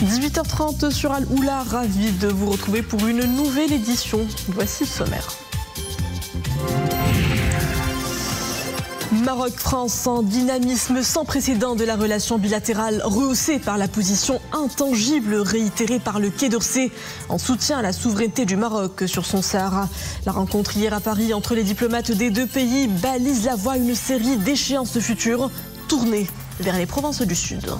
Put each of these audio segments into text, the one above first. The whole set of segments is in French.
18h30 sur Al Oula, ravi de vous retrouver pour une nouvelle édition. Voici le sommaire. Maroc-France, en dynamisme sans précédent de la relation bilatérale, rehaussée par la position intangible réitérée par le Quai d'Orsay en soutien à la souveraineté du Maroc sur son Sahara. La rencontre hier à Paris entre les diplomates des deux pays balise la voie à une série d'échéances futures tournées vers les provinces du Sud.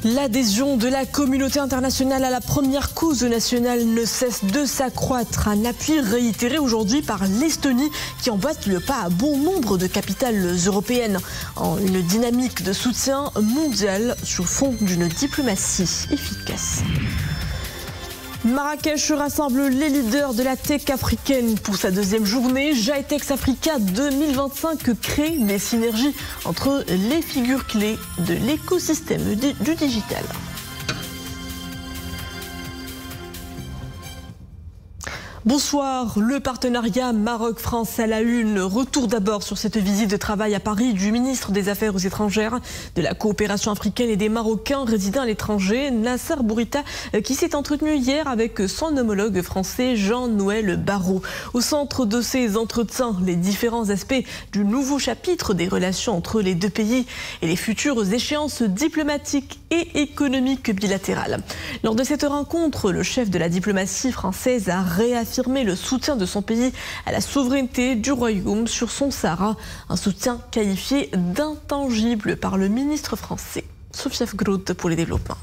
L'adhésion de la communauté internationale à la première cause nationale ne cesse de s'accroître. Un appui réitéré aujourd'hui par l'Estonie qui emboîte le pas à bon nombre de capitales européennes. En une dynamique de soutien mondial sur fond d'une diplomatie efficace. Marrakech rassemble les leaders de la tech africaine pour sa deuxième journée. GITEX Africa 2025 crée des synergies entre les figures clés de l'écosystème du digital. Bonsoir, le partenariat Maroc-France à la une. Retour d'abord sur cette visite de travail à Paris du ministre des Affaires étrangères, de la coopération africaine et des Marocains résidant à l'étranger, Nasser Bourita, qui s'est entretenu hier avec son homologue français Jean-Noël Barrot. Au centre de ces entretiens, les différents aspects du nouveau chapitre des relations entre les deux pays et les futures échéances diplomatiques et économiques bilatérales. Lors de cette rencontre, le chef de la diplomatie française a réaffirmé le soutien de son pays à la souveraineté du royaume sur son Sahara, un soutien qualifié d'intangible par le ministre français. Sophia Fgrout pour les développements.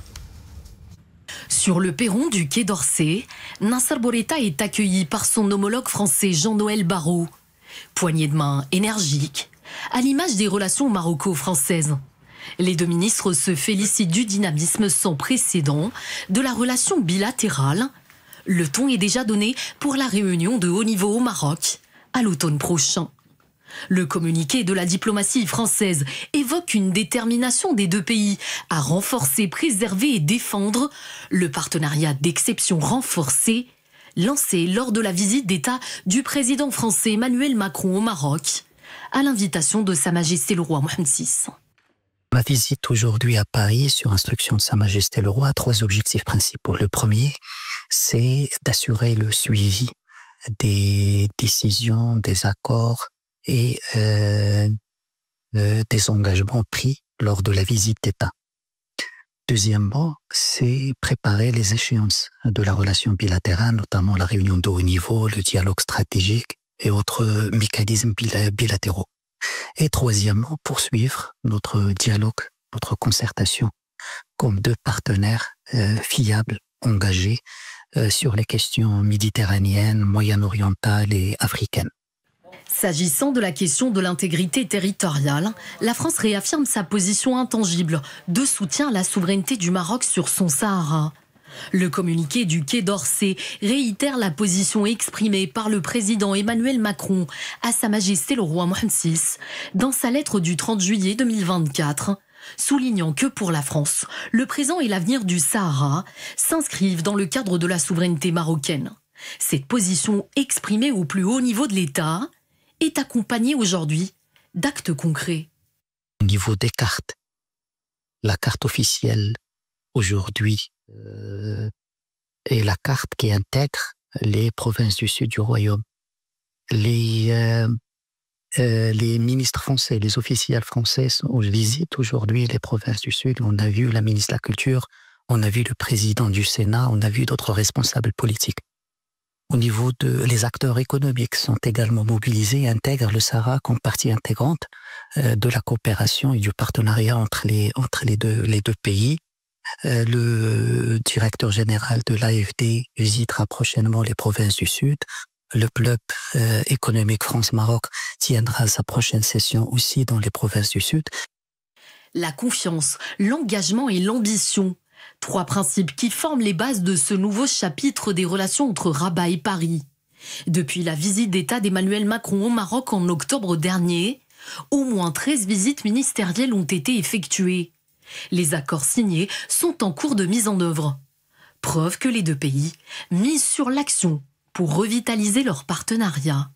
Sur le perron du Quai d'Orsay, Nasser Bourita est accueilli par son homologue français Jean-Noël Barrot. Poignée de main énergique, à l'image des relations maroco-françaises. Les deux ministres se félicitent du dynamisme sans précédent de la relation bilatérale. Le ton est déjà donné pour la réunion de haut niveau au Maroc à l'automne prochain. Le communiqué de la diplomatie française évoque une détermination des deux pays à renforcer, préserver et défendre le partenariat d'exception renforcé lancé lors de la visite d'État du président français Emmanuel Macron au Maroc à l'invitation de Sa Majesté le roi Mohammed VI. Ma visite aujourd'hui à Paris, sur instruction de Sa Majesté le Roi, a trois objectifs principaux. Le premier, c'est d'assurer le suivi des décisions, des accords et des engagements pris lors de la visite d'État. Deuxièmement, c'est préparer les échéances de la relation bilatérale, notamment la réunion de haut niveau, le dialogue stratégique et autres mécanismes bilatéraux. Et troisièmement, poursuivre notre dialogue, notre concertation comme deux partenaires fiables, engagés sur les questions méditerranéennes, moyen-orientales et africaines. S'agissant de la question de l'intégrité territoriale, la France réaffirme sa position intangible de soutien à la souveraineté du Maroc sur son Sahara. Le communiqué du Quai d'Orsay réitère la position exprimée par le président Emmanuel Macron à Sa Majesté le roi Mohammed VI dans sa lettre du 30 juillet 2024, soulignant que pour la France, le présent et l'avenir du Sahara s'inscrivent dans le cadre de la souveraineté marocaine. Cette position exprimée au plus haut niveau de l'État est accompagnée aujourd'hui d'actes concrets. Au niveau des cartes, la carte officielle aujourd'hui est la carte qui intègre les provinces du sud du royaume. Les ministres français, les officiels français visitent aujourd'hui les provinces du sud. On a vu la ministre de la Culture, on a vu le président du Sénat, on a vu d'autres responsables politiques. Au niveau les acteurs économiques sont également mobilisés et intègrent le Sahara comme partie intégrante de la coopération et du partenariat entre les deux pays. Le directeur général de l'AFD visitera prochainement les provinces du Sud. Le club économique France-Maroc tiendra sa prochaine session aussi dans les provinces du Sud. La confiance, l'engagement et l'ambition. Trois principes qui forment les bases de ce nouveau chapitre des relations entre Rabat et Paris. Depuis la visite d'État d'Emmanuel Macron au Maroc en octobre dernier, au moins 13 visites ministérielles ont été effectuées. Les accords signés sont en cours de mise en œuvre. Preuve que les deux pays misent sur l'action pour revitaliser leur partenariat.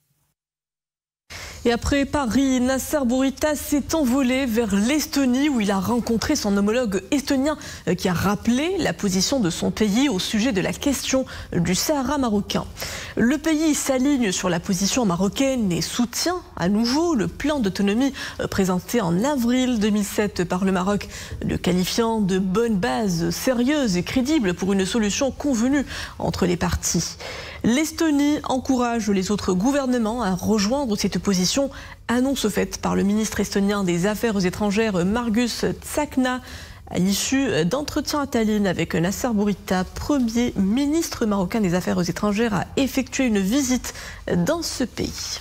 Et après Paris, Nassar Bourita s'est envolé vers l'Estonie où il a rencontré son homologue estonien qui a rappelé la position de son pays au sujet de la question du Sahara marocain. Le pays s'aligne sur la position marocaine et soutient à nouveau le plan d'autonomie présenté en avril 2007 par le Maroc, le qualifiant de bonne base sérieuse et crédible pour une solution convenue entre les parties. L'Estonie encourage les autres gouvernements à rejoindre cette position, annonce faite par le ministre estonien des Affaires étrangères Margus Tsahkna à l'issue d'entretiens à Tallinn avec Nassar Bourita, premier ministre marocain des Affaires étrangères, à effectuer une visite dans ce pays.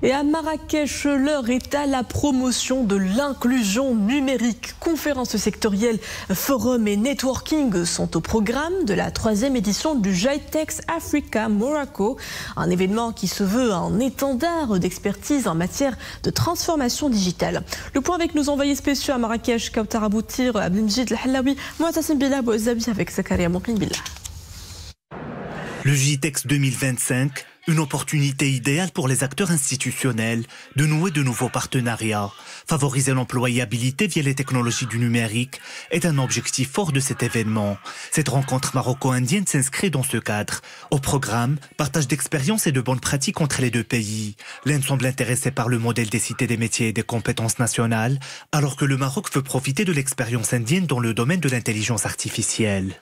Et à Marrakech, l'heure est à la promotion de l'inclusion numérique. Conférences sectorielles, forums et networking sont au programme de la 3e édition du GITEX Africa Morocco, un événement qui se veut un étendard d'expertise en matière de transformation digitale. Le point avec nos envoyés spéciaux à Marrakech, Kautar Aboutir, Abdelmjid El-Hallaoui, Mouatassim Billah, Bouazabi avec Zakaria Moukhin Billah. Le GITEX 2025, une opportunité idéale pour les acteurs institutionnels de nouer de nouveaux partenariats. Favoriser l'employabilité via les technologies du numérique est un objectif fort de cet événement. Cette rencontre maroco-indienne s'inscrit dans ce cadre. Au programme, partage d'expériences et de bonnes pratiques entre les deux pays. L'Inde semble intéressée par le modèle des cités des métiers et des compétences nationales, alors que le Maroc veut profiter de l'expérience indienne dans le domaine de l'intelligence artificielle.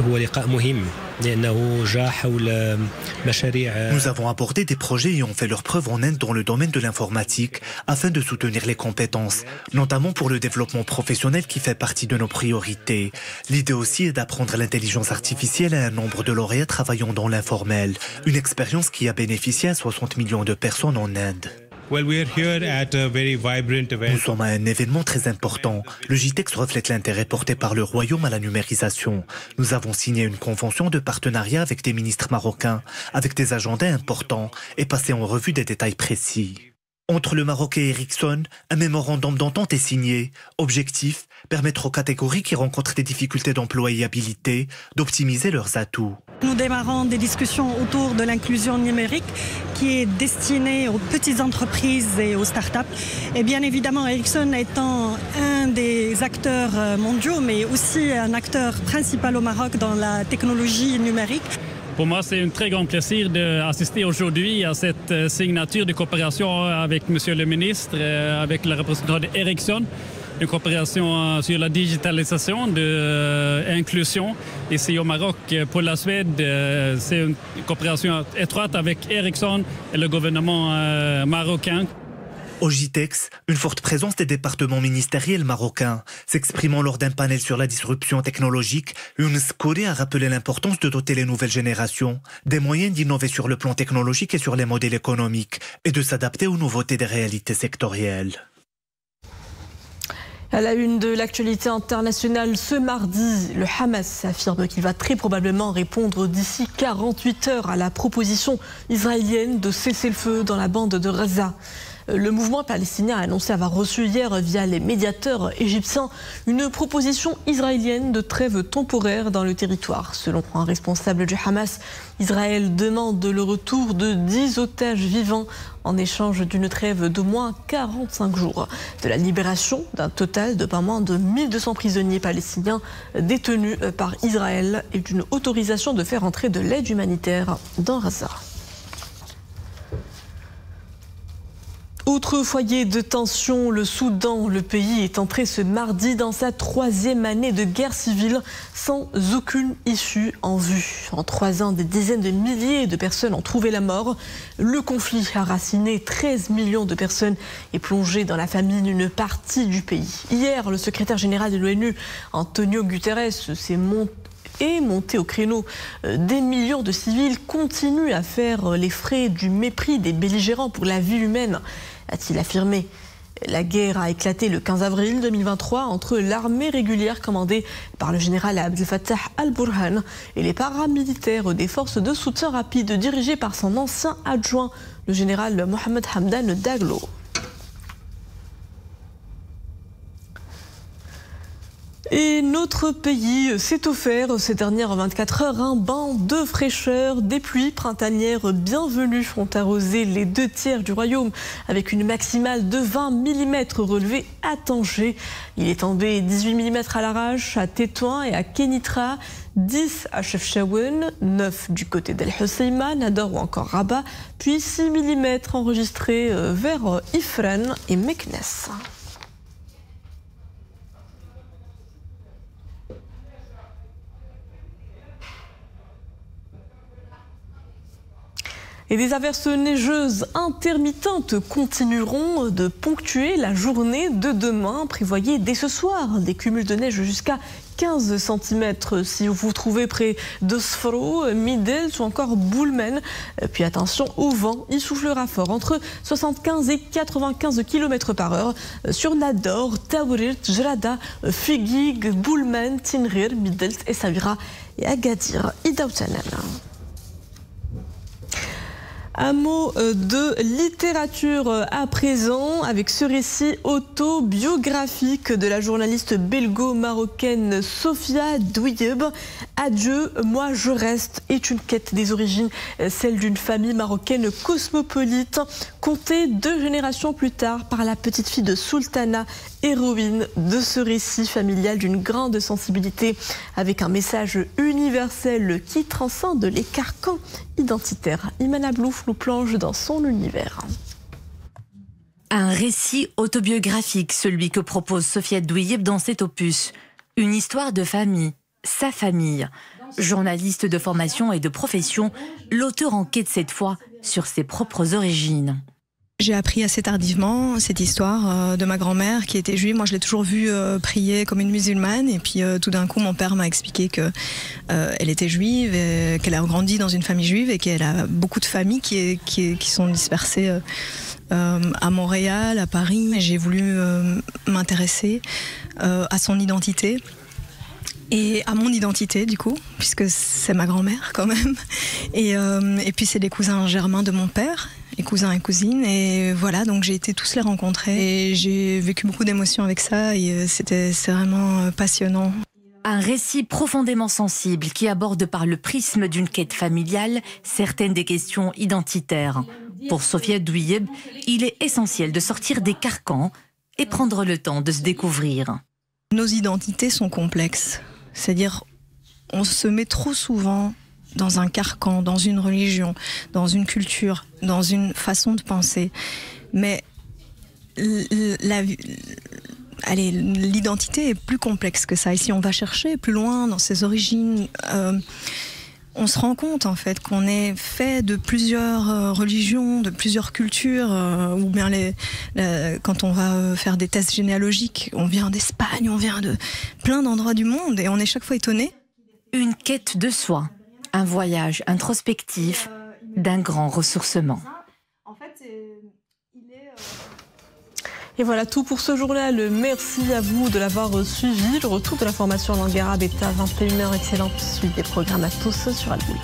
Nous avons abordé des projets et ont fait leurs preuves en Inde dans le domaine de l'informatique afin de soutenir les compétences, notamment pour le développement professionnel qui fait partie de nos priorités. L'idée aussi est d'apprendre l'intelligence artificielle à un nombre de lauréats travaillant dans l'informel, une expérience qui a bénéficié à 60 millions de personnes en Inde. Nous sommes à un événement très important. Le GITEX reflète l'intérêt porté par le Royaume à la numérisation. Nous avons signé une convention de partenariat avec des ministres marocains, avec des agendas importants et passé en revue des détails précis. Entre le Maroc et Ericsson, un mémorandum d'entente est signé. Objectif, permettre aux catégories qui rencontrent des difficultés d'employabilité d'optimiser leurs atouts. Nous démarrons des discussions autour de l'inclusion numérique qui est destinée aux petites entreprises et aux startups. Et bien évidemment, Ericsson étant un des acteurs mondiaux, mais aussi un acteur principal au Maroc dans la technologie numérique. Pour moi, c'est un très grand plaisir d'assister aujourd'hui à cette signature de coopération avec Monsieur le ministre, avec le représentant d'Ericsson, une coopération sur la digitalisation, de l'inclusion ici au Maroc. Pour la Suède, c'est une coopération étroite avec Ericsson et le gouvernement marocain. Au GITEX, une forte présence des départements ministériels marocains. S'exprimant lors d'un panel sur la disruption technologique, Younes Kouri a rappelé l'importance de doter les nouvelles générations des moyens d'innover sur le plan technologique et sur les modèles économiques et de s'adapter aux nouveautés des réalités sectorielles. À la une de l'actualité internationale, ce mardi, le Hamas affirme qu'il va très probablement répondre d'ici 48 heures à la proposition israélienne de cesser le feu dans la bande de Gaza. Le mouvement palestinien a annoncé avoir reçu hier via les médiateurs égyptiens une proposition israélienne de trêve temporaire dans le territoire. Selon un responsable du Hamas, Israël demande le retour de 10 otages vivants en échange d'une trêve d'au moins 45 jours. De la libération d'un total de pas moins de 1200 prisonniers palestiniens détenus par Israël et d'une autorisation de faire entrer de l'aide humanitaire dans Gaza. Autre foyer de tension, le Soudan. Le pays est entré ce mardi dans sa 3e année de guerre civile sans aucune issue en vue. En 3 ans, des dizaines de milliers de personnes ont trouvé la mort. Le conflit a raciné 13 millions de personnes et plongé dans la famine une partie du pays. Hier, le secrétaire général de l'ONU, Antonio Guterres, s'est monté au créneau. Des millions de civils continuent à faire les frais du mépris des belligérants pour la vie humaine, a-t-il affirmé. La guerre a éclaté le 15 avril 2023 entre l'armée régulière commandée par le général Abdel Fattah al-Burhan et les paramilitaires des forces de soutien rapide dirigées par son ancien adjoint, le général Mohamed Hamdan Daglo. Et notre pays s'est offert ces dernières 24 heures un bain de fraîcheur. Des pluies printanières bienvenues ont arrosé les 2 tiers du royaume avec une maximale de 20 mm relevée à Tanger. Il est tombé 18 mm à Larache, à Tétouan et à Kénitra, 10 à Chefchaouen, 9 du côté d'El Hoceima, Nador ou encore Rabat, puis 6 mm enregistrés vers Ifrane et Meknes. Et des averses neigeuses intermittentes continueront de ponctuer la journée de demain. Prévoyez dès ce soir des cumuls de neige jusqu'à 15 cm si vous vous trouvez près de Sfro, Midels ou encore Boulmen. Puis attention au vent, il soufflera fort entre 75 et 95 km par heure sur Nador, Taourir, Jrada, Figig, Boulmen, Tinrir, Midels, Essaouira et Agadir. Idaoutanen. Un mot de littérature à présent avec ce récit autobiographique de la journaliste belgo-marocaine Sofia Douieb. Adieu, moi je reste est une quête des origines, celle d'une famille marocaine cosmopolite, contée 2 générations plus tard par la petite fille de Sultana, héroïne de ce récit familial d'une grande sensibilité avec un message universel qui transcende les carcans identitaires. Imana Blouf nous plonge dans son univers. Un récit autobiographique, celui que propose Sofia Douieb dans cet opus. Une histoire de famille, sa famille. Journaliste de formation et de profession, l'auteur enquête cette fois sur ses propres origines. J'ai appris assez tardivement cette histoire de ma grand-mère qui était juive. Moi, je l'ai toujours vue prier comme une musulmane. Et puis, tout d'un coup, mon père m'a expliqué que elle était juive, qu'elle a grandi dans une famille juive et qu'elle a beaucoup de familles qui sont dispersées à Montréal, à Paris. J'ai voulu m'intéresser à son identité. Et à mon identité, du coup, puisque c'est ma grand-mère quand même. Et puis c'est les cousins germains de mon père, les cousins et cousines. Et voilà, donc j'ai été tous les rencontrer. Et j'ai vécu beaucoup d'émotions avec ça. Et c'est vraiment passionnant. Un récit profondément sensible qui aborde par le prisme d'une quête familiale certaines des questions identitaires. Pour Sofia Douieb, il est essentiel de sortir des carcans et prendre le temps de se découvrir. Nos identités sont complexes. C'est-à-dire, on se met trop souvent dans un carcan, dans une religion, dans une culture, dans une façon de penser. Mais l'identité est plus complexe que ça. Et si on va chercher plus loin dans ses origines, on se rend compte en fait qu'on est fait de plusieurs religions, de plusieurs cultures, ou bien quand on va faire des tests généalogiques, on vient d'Espagne, on vient de plein d'endroits du monde et on est chaque fois étonné. Une quête de soi, un voyage introspectif d'un grand ressourcement. Et voilà tout pour ce journal. Merci à vous de l'avoir suivi. Le retour de l'information en langue arabe est à 21h. Excellente suite des programmes à tous sur Al-Boula.